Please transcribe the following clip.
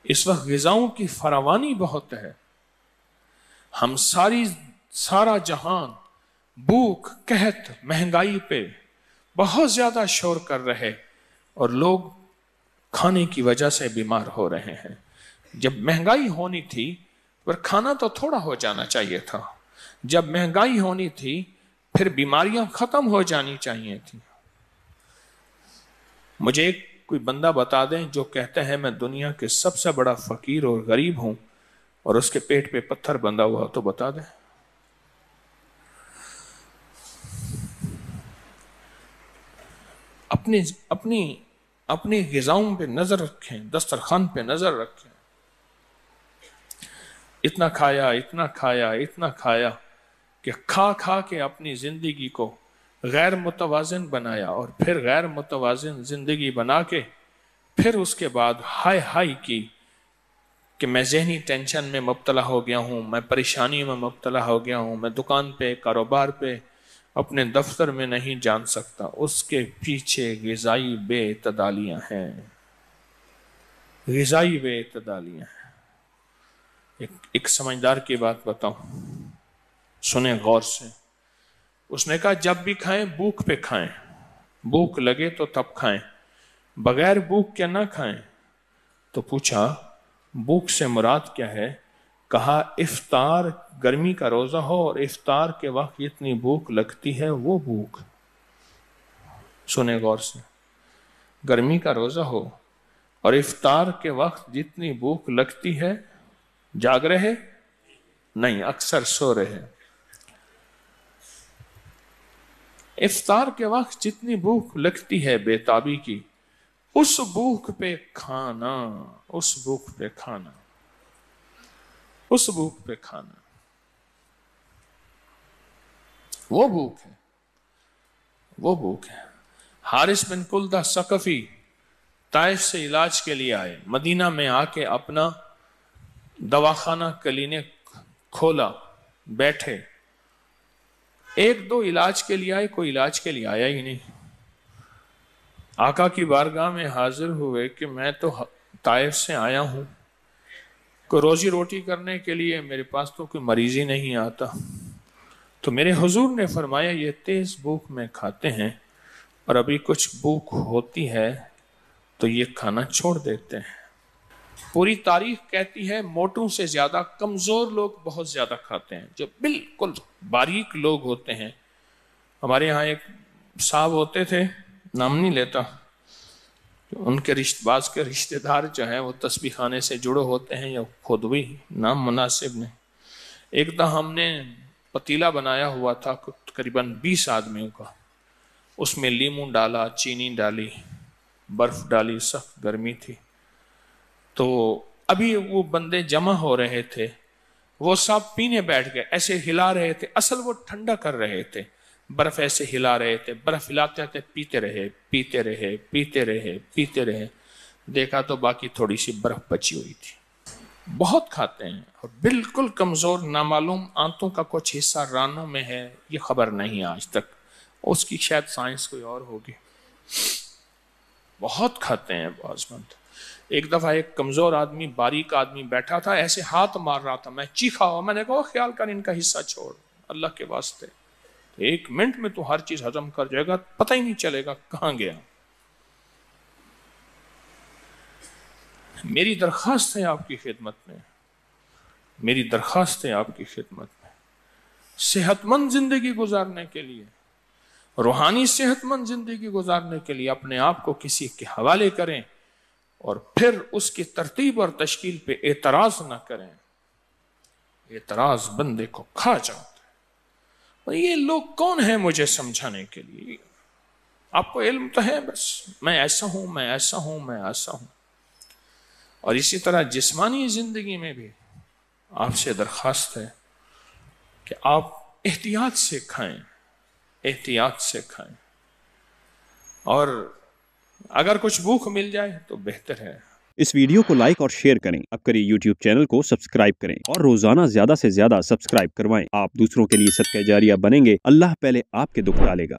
اس وقت غذاؤں کی فراوانی بہت ہے، ہم سارا جہان بھوک قحط مہنگائی پہ بہت زیادہ شور کر رہے، اور لوگ کھانے کی وجہ سے بیمار ہو رہے ہیں۔ جب مہنگائی ہونی تھی پر کھانا تو تھوڑا ہو جانا چاہیے تھا، جب مہنگائی ہونی تھی پھر بیماریاں ختم ہو جانی چاہیے تھی۔ مجھے کوئی بندہ بتا دیں جو کہتے ہیں میں دنیا کے سب سے بڑا فقیر اور غریب ہوں اور اس کے پیٹ پہ پتھر بندھا ہوا، تو بتا دیں۔ اپنی غذاؤں پہ نظر رکھیں، دسترخوان پہ نظر رکھیں۔ اتنا کھایا کہ کھا کے اپنی زندگی کو غیر متوازن بنایا، اور پھر غیر متوازن زندگی بنا کے پھر اس کے بعد ہائی کی کہ میں ذہنی ٹینشن میں مبتلا ہو گیا ہوں، میں پریشانی میں مبتلا ہو گیا ہوں، میں دکان پہ کاروبار پہ اپنے دفتر میں نہیں جان سکتا۔ اس کے پیچھے غذائی بے اعتدالیاں ہیں، غذائی بے اعتدالیاں ہیں۔ ایک سمجھدار کی بات بتاؤں، سنیں غور سے۔ اس نے کہا جب بھی کھائیں بھوک پہ کھائیں، بھوک لگے تو تب کھائیں، بغیر بھوک کے نہ کھائیں۔ تو پوچھا بھوک سے مراد کیا ہے؟ کہا افطار، گرمی کا روزہ ہو اور افطار کے وقت جتنی بھوک لگتی ہے وہ بھوک۔ سنیں غور سے، گرمی کا روزہ ہو اور افطار کے وقت جتنی بھوک لگتی ہے، جاگ رہے نہیں، اکثر سو رہے، افطار کے وقت جتنی بھوک لگتی ہے بے تابی کی، اس بھوک پہ کھانا، اس بھوک پہ کھانا، اس بھوک پہ کھانا، وہ بھوک ہے، وہ بھوک ہے۔ حارث بن کلدہ ثقفی طائف سے علاج کے لیے آئے، مدینہ میں آ کے اپنا دواخانہ کلینک کھولا، بیٹھے، ایک دو علاج کے لیے آئے، کوئی علاج کے لیے آیا ہی نہیں۔ آقا کی بارگاہ میں حاضر ہوئے کہ میں تو طائف سے آیا ہوں، کوئی روزی روٹی کرنے کے لیے، میرے پاس تو کوئی مریض ہی نہیں آتا۔ تو میرے حضور نے فرمایا یہ تیز بھوک میں کھاتے ہیں اور ابھی کچھ بھوک ہوتی ہے تو یہ کھانا چھوڑ دیتے ہیں۔ پوری تاریخ کہتی ہے موٹوں سے زیادہ کمزور لوگ بہت زیادہ کھاتے ہیں، جو بالکل باریک لوگ ہوتے ہیں۔ ہمارے ہاں ایک صاحب ہوتے تھے، نام نہیں لیتا، ان کے بعض کے رشتہ دار جو ہیں وہ تسبیح خانے سے جڑے ہوتے ہیں، یا خود بھی نام مناسب نہیں۔ ایک دفعہ ہم نے پتیلا بنایا ہوا تھا تقریباً 20 آدمیوں کا، اس میں لیموں ڈالا، چینی ڈالی، برف ڈالی، سخت گرمی تھی۔ تو ابھی وہ بندے جمع ہو رہے تھے، وہ سب پینے بیٹھ گئے، ایسے ہلا رہے تھے، اصل وہ ٹھنڈا کر رہے تھے، برف ایسے ہلا رہے تھے، برف ہلاتے تھے، پیتے رہے پیتے رہے پیتے رہے پیتے رہے، دیکھا تو باقی تھوڑی سی برف بچی ہوئی تھی۔ بہت کھاتے ہیں اور بالکل کمزور، نامعلوم آنتوں کا کچھ حصہ رانوں میں ہے، یہ خبر نہیں آج تک، اس کی شاید سائنس کوئی اور ہوگی۔ بہت کھاتے ہیں بعض بند۔ ایک دفعہ ایک کمزور آدمی، باریک آدمی بیٹھا تھا، ایسے ہاتھ مار رہا تھا، میں چیخا ہوا، میں نے کہا خیال کر ان کا حصہ چھوڑ اللہ کے واسطے، 1 منٹ میں تو ہر چیز ہضم کر جائے گا، پتہ ہی نہیں چلے گا کہاں گیا۔ میری درخواست ہے آپ کی خدمت میں، میری درخواست ہے آپ کی خدمت میں، صحت مند زندگی گزارنے کے لیے، روحانی صحت مند زندگی گزارنے کے لیے اپنے آپ کو کسی کے حوالے کریں، اور پھر اس کی ترتیب اور تشکیل پہ اعتراض نہ کریں۔ اعتراض بندے کو کھا جاتا ہے۔ اور یہ لوگ کون ہیں مجھے سمجھانے کے لیے؟ آپ کو علم تو ہے، بس میں ایسا ہوں، میں ایسا ہوں، میں ایسا ہوں۔ اور اسی طرح جسمانی زندگی میں بھی آپ سے درخواست ہے کہ آپ احتیاط سے کھائیں، احتیاط سے کھائیں، اور اگر کچھ بھوک مل جائے تو بہتر ہے۔ اس ویڈیو کو لائک اور شیئر کریں، اب کری یوٹیوب چینل کو سبسکرائب کریں اور روزانہ زیادہ سے زیادہ سبسکرائب کروائیں۔ آپ دوسروں کے لیے صدقہ جاریہ بنیں گے، اللہ پہلے آپ کے دکھ ڈالے گا۔